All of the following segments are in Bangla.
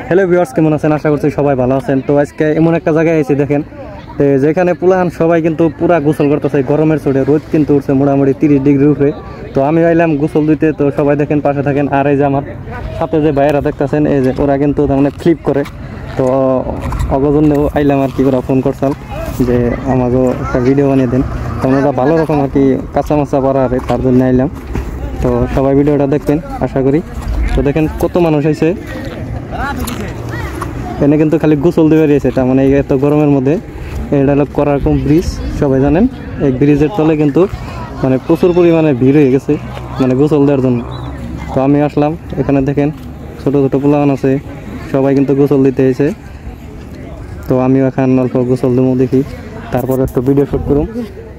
হ্যালো ভিউয়ার্স, কেমন আছেন? আশা করছি সবাই ভালো আছেন। তো আজকে এমন একটা জায়গায় এসে দেখেন যেখানে পুলাহান সবাই কিন্তু পুরা গোসল করতেছে। গরমের চোটে রোদ কিন্তু উঠছে মোটামুটি 30 ডিগ্রি উপরে। তো আমি আইলাম গোসল দিতে। তো সবাই দেখেন, পাশে থাকেন। আর এই যে আমার সাথে যে ভাইয়েরা দেখতেছেন, এই যে ওরা কিন্তু তার মানে ফ্লিপ করে। তো অগজন্যেও আইলাম আর কি, ওরা ফোন করছাল যে আমাকেও একটা ভিডিও বানিয়ে দেন। তো ওরা ভালো রকম আর কি কাঁচা মাচা পারা আর তার জন্য আইলাম। তো সবাই ভিডিওটা দেখবেন আশা করি। তো দেখেন কত মানুষ হয়েছে এনে, কিন্তু খালি গোসল দিয়ে বেরিয়েছে। তার মানে এত গরমের মধ্যে এটা হলো করারকম ব্রিজ, সবাই জানেন। এই ব্রিজের তলে কিন্তু মানে প্রচুর পরিমাণে ভিড় হয়ে গেছে মানে গোসল দেওয়ার জন্য। তো আমি আসলাম এখানে, দেখেন ছোটো ছোটো পোলাওয়ান আছে, সবাই কিন্তু গোসল দিতে এসেছে। তো আমিও এখন অল্প গোসল দেবো, দেখি তারপরে একটু ভিডিও শ্যুট করুন।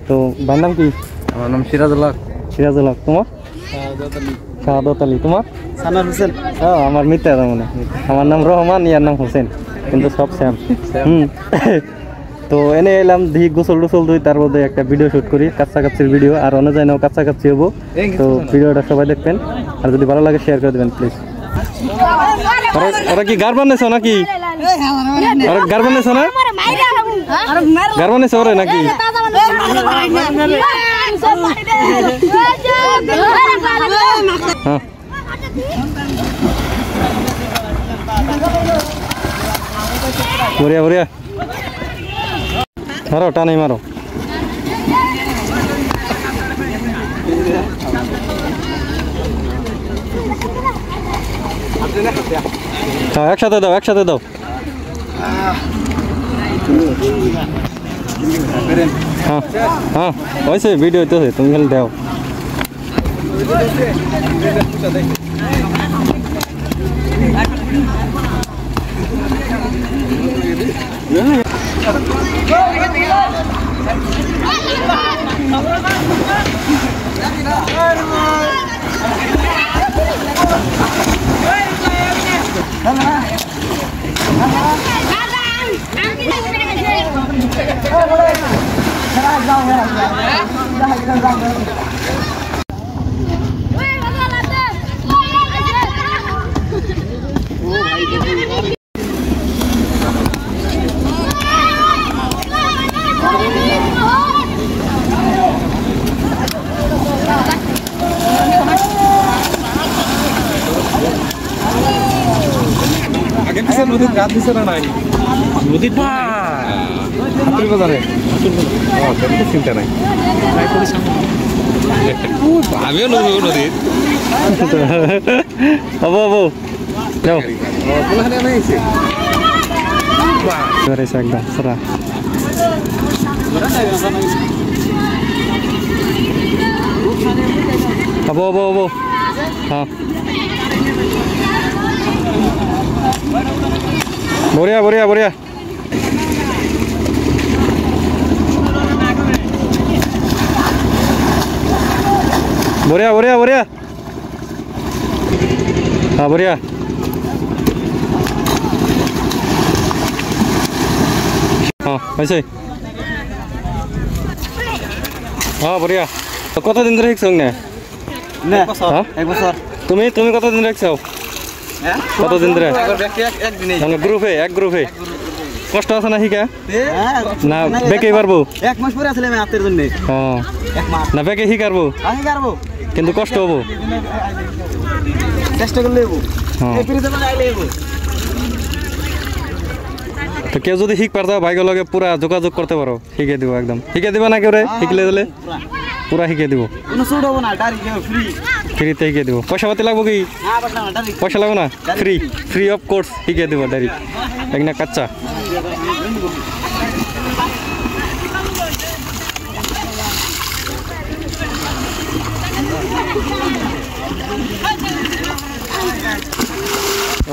তো ভাইয়ের নাম কি? আমার নাম সিরাজুল হক। সিরাজুল হক। তোমার? শাহাদত আলী। তোমার? সানার হোসেন। আমার মিথ্যা মনে। আমার নাম রহমান, ইয়ার নাম হোসেন, কিন্তু সব সেম। তো এনে এলাম দেখি গোসল টোসল দুই, তার মধ্যে একটা ভিডিও শ্যুট করি, কাছাকাছির ভিডিও। আর অন্য জায়গাও কাছাকাছি হবো। তো ভিডিওটা সবাই দেখবেন, আর যদি ভালো লাগে শেয়ার করে দেবেন প্লিজ। ওরা কি গার বানিয়েছ নাকি? ওরা গার বানিয়েছ না? গার বানিয়েছ ওরে নাকি? হ্যাঁ, বড়িয়া বড়িয়া, মারো টানাই মারো। হ্যাঁ, একসাথে দাও, একসাথে দাও। হ্যাঁ হ্যাঁ, হয়েছে, ভিডিও হইতেছে, তুমি খালি দাও। নদীর গাছ দিচ্ছে না নাই? নদীর বাজারে চিন্তা নাই। আমিও নদীর হবো হবো, যাও একদম সারা। হবো হবো হবো, হ্যাঁ বড়িয়া বড়িয়া বড়িয়া। বড়িয়া বড়িয়া বড়িয়া, হ্যাঁ বড়িয়া। হ্যাঁ হয়েছে, হ্যাঁ বড়িয়া। তো কতদিন ধরে শিখছ না? এক বছর। তুমি তুমি কতদিন রাখছো? কতদিন ধরে? গ্রুপে, এক গ্রুপে। কষ্ট আছে না শিখা? না বেকে পারবো? এক মাস পরে আসলে আমি হাতের জন্য। না বেকে শিখারবো, কিন্তু কষ্ট হবো, চেষ্টা করলে। তো কেউ যদি শিখ পারতো ভাইগো লগে পুরা যোগাযোগ করতে পারো, শিখে দিব একদম। শিখে দিবা না কেউ রে? শিখলে দিলে পুরা শিখে দিব, ফ্রিতে শিখে দিব। পয়সা পাতি লাগবো কি? পয়সা লাগবো না, ফ্রি, ফ্রি অফ কোর্স শিখে দিব ডাইরেক্ট, এক না কাচ্চা।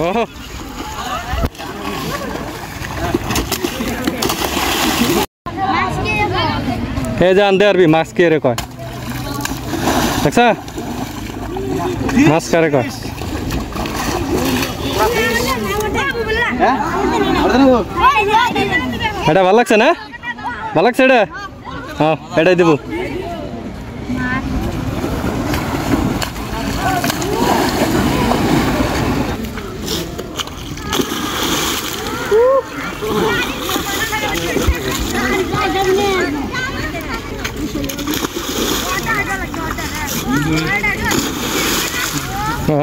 ও हे जान दे अरबी मास्क के रे कय देखसा मास्क करे कय এটা ভালো লাগছে না? ভালো লাগছে এটা? হ্যাঁ এটাই দেবো। ও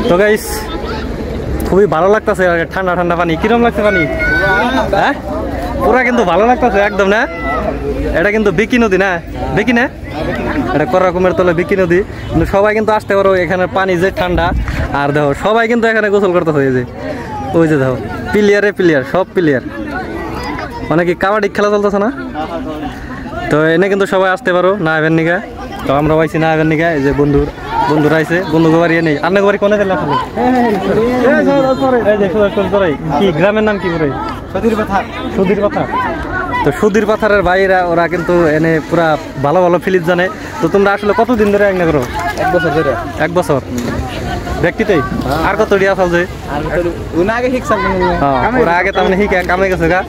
তো গাইস খুবই ভালো লাগতেছে ঠান্ডা ঠান্ডা পানি কিরম লাগছে পানি হ্যাঁ পুরা কিন্তু ভালো লাগতেছে একদম না এটা কিন্তু বিকি নদী না বিকি না এটা করকুমের তলে বিকি নদী কিন্তু সবাই কিন্তু আসতে পারো এখানে পানি যে ঠান্ডা আর দেখো সবাই কিন্তু এখানে গোসল করতেছে এই যে ওই যে দেখো প্লেয়ার সব প্লেয়ার মানে কি কাবাডি খেলা চলতেছে না তো এনে কিন্তু সবাই আসতে পারো না এবার নিগা তো আমরা পাইছি না এবার নিগা এই যে বন্ধুরা আইছে বন্ধুকে বাড়ি নেই আপনাকে বাড়ি কোনে গেলে কি গ্রামের নাম কি করে সুধীর পাথর তো সুধীর পাথরের ভাইরা ওরা কিন্তু এনে পুরা ভালো ভালো ফিলিপ জানে তো তোমরা আসলে কতদিন ধরে একনা করো 1 বছর ধরে 1 বছর ব্যক্তিতেই আর কত ডিয়া আছে যে আগে শিখছাম ওরা আগে তার মানে শিখে কামে গেছে গা